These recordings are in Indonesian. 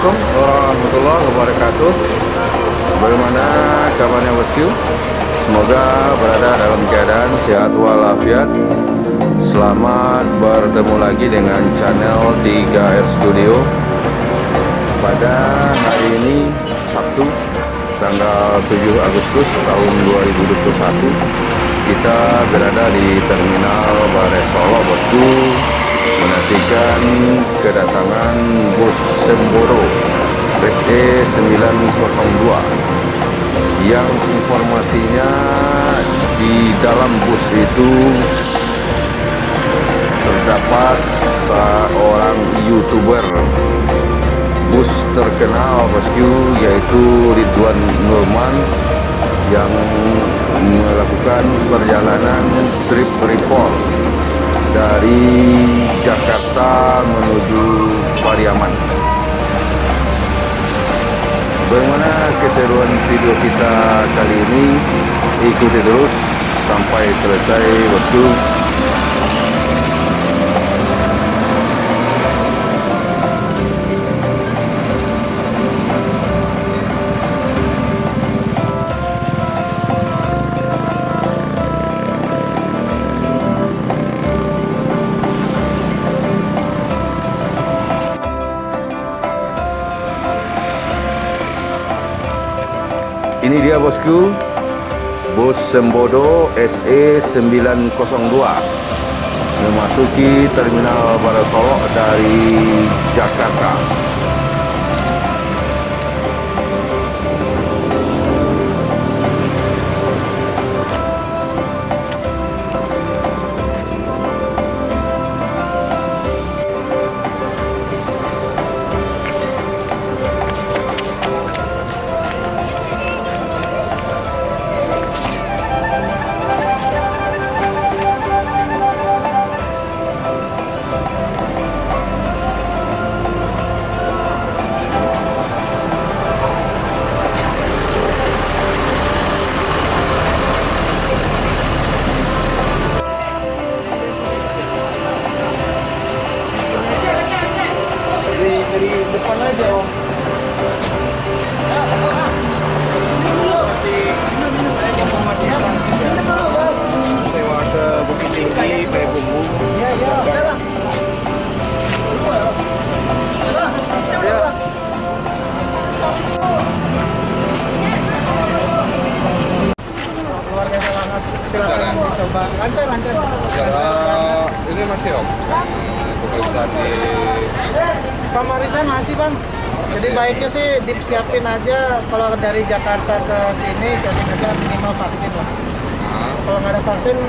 Assalamualaikum warahmatullahi wabarakatuh. Bagaimana kabarnya bosku? Semoga berada dalam keadaan sehat walafiat. Selamat bertemu lagi dengan channel 3R Studio. Pada hari ini Sabtu tanggal 7 Agustus tahun 2021, kita berada di Terminal Bare Solo bosku, menantikan kedatangan bus Semboro SE 902 yang informasinya di dalam bus itu terdapat seorang YouTuber bus terkenal bosku, yaitu Ridwan Nurman, yang melakukan perjalanan trip report dari Jakarta menuju Pariaman. Bagaimana keseruan video kita kali ini? Ikuti terus sampai selesai bosku. Ini dia bosku, bus Sembodo SE 902 memasuki Terminal Bare Solo dari Jakarta. Dari depan aja om. Informasinya langsung ya. Sewa ke Bukit Tinggi, Payakumbuh. Ya. Luar biasa banget. Silakan dicoba. Lancar. Ini masih om pemeriksaan di Pemeriksaan masih bang. Jadi baiknya sih disiapin aja, kalau dari Jakarta ke sini siapin aja minimal vaksin lah. Kalau nggak ada vaksin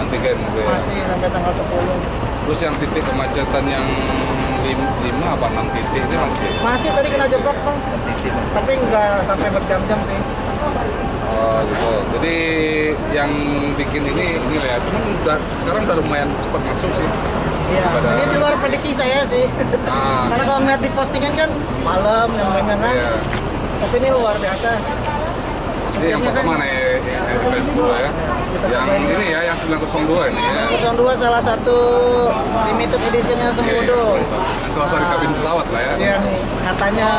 antigen gitu ya. masih sampai tanggal 10. Terus yang titik kemacetan yang 5 apa 6 titik ini Masih tadi kena jebak bang. Tapi nggak sampai berjam-jam sih. Oh gitu. Jadi yang bikin ini lah ya. Cuman sekarang udah lumayan cepat masuk sih. Iya, ini di luar prediksi saya sih. Karena kalau ngeliat di postingan kan malam yang banyak kan. Iya. Tapi ini luar biasa. Ini yang pertama nih, yang kedua ya. Yang ini ya, yang 902 ini ya. 902 salah satu limited editionnya Sembodo. Yang salah satu kabin pesawat lah ya. Yang katanya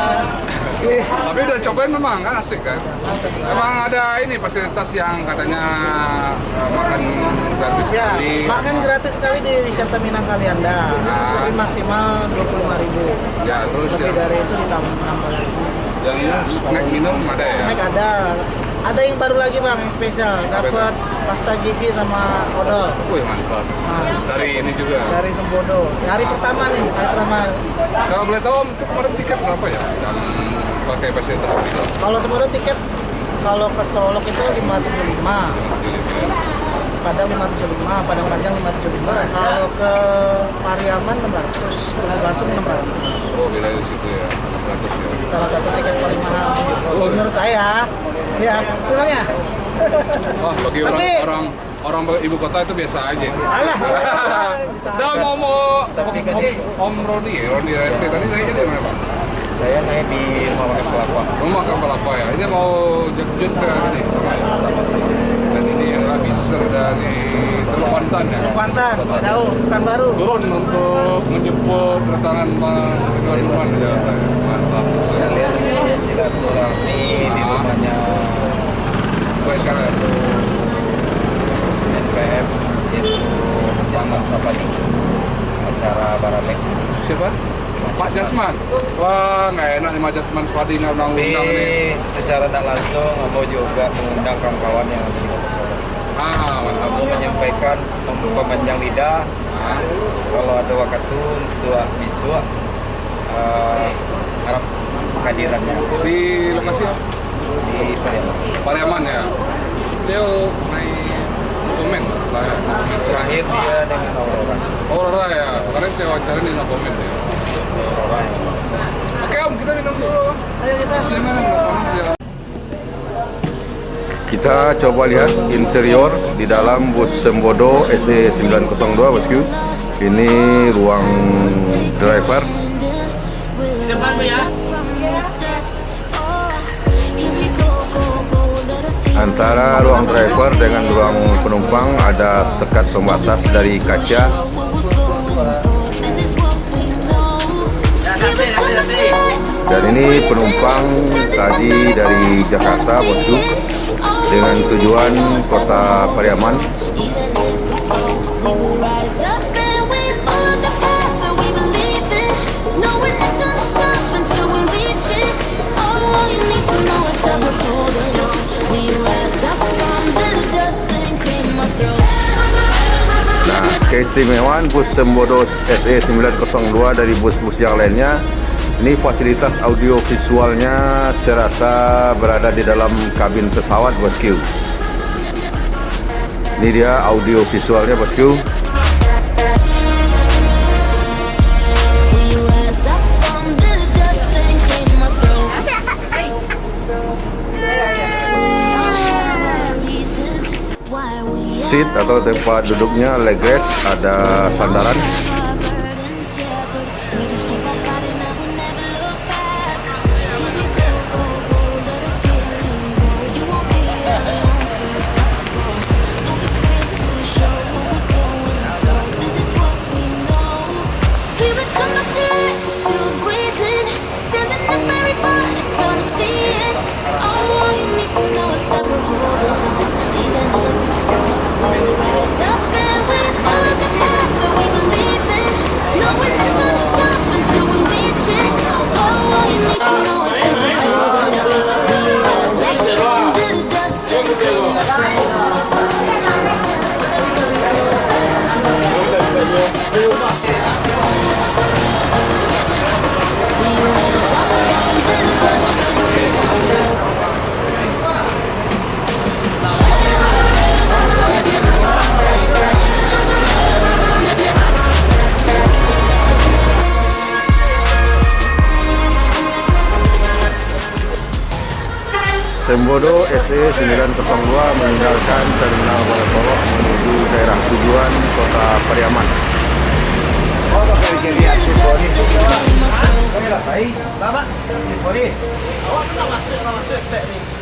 Tapi udah cobain memang kan asik kan. Emang ada ini fasilitas yang katanya makan gratis ya, sekali. makan gratis sekali di wisata Minang Kalianda. Tapi maksimal 25.000. Ya, terus lebih dari itu ditambah. Yang ini snack minum ada ya? Snack ada. Ada yang baru lagi bang, yang spesial. Dapat pasta gigi sama odol. Wih mantap. Dari ini juga. Dari Sembodo. Hari pertama nih, hari pertama. Kalau boleh tahu om, itu kemarin tiket berapa ya? Yang pakai fasilitas itu? Kalau Sembodo tiket, kalau ke Solok itu 575. Padang 575, Padang Panjang 575. Kalau ke Pariaman 600, Pulau Basung 600. Oh beda di situ ya, 600 ya. Salah satu tiket paling mahal. Menurut saya, ya kurang ya. Oh bagi Tapi- orang ibu kota itu biasa aja. Alah, bisa Dah aja. mau Om Rodi RT tadi naiknya dari mana Pak? Saya naik di rumah makan kelapa. Rumah kapal apa ya? Ini mau jut ke ini sama ya? Sama-sama. Dan ini adalah bis Pasar dari Teluk Bantan ya. Kuantan, jauh, bukan baru. Turun untuk menjemput kedatangan Bang Ridwan Numan di Jakarta. Mantap. Saya lihat ini silaturahmi di rumahnya Baik kan? SNPM itu Jasman Sapadi, acara Baramek. Siapa? Pak Jasman. Wah, nggak enak nih Pak Jasman Swadi undang-undang nih. Tapi secara tidak langsung mau juga mengundang kawan-kawan yang ada di Kota Solo. Mantap. Mau menyampaikan membuka panjang lidah. Ah, Kalau ada waktu tua biswa harap kehadirannya di lokasi apa? di Pariaman. Pariaman ya. Dia naik komen lah. Terakhir dia dengan Aurora. Aurora ya. Kemarin saya wawancara di komen ya. Aurora. Oke Om, kita minum dulu. Ayo kita. Silakan ya. Kita coba lihat interior di dalam bus Sembodo SE 902 bosku. Ini ruang driver. Antara ruang driver dengan ruang penumpang ada sekat pembatas dari kaca. Dan ini penumpang tadi dari Jakarta bosku dengan tujuan kota Pariaman. Nah, keistimewaan bus Sembodo SE 902 dari bus-bus yang lainnya, ini fasilitas audio visualnya saya rasa berada di dalam kabin pesawat bosku. Ini dia audio visualnya bosku. Seat atau tempat duduknya legress, ada sandaran. Sembodo SE 902 meninggalkan Terminal Balasolok menuju daerah tujuan kota Pariaman. Bapak, polis. Awak pernah masuk,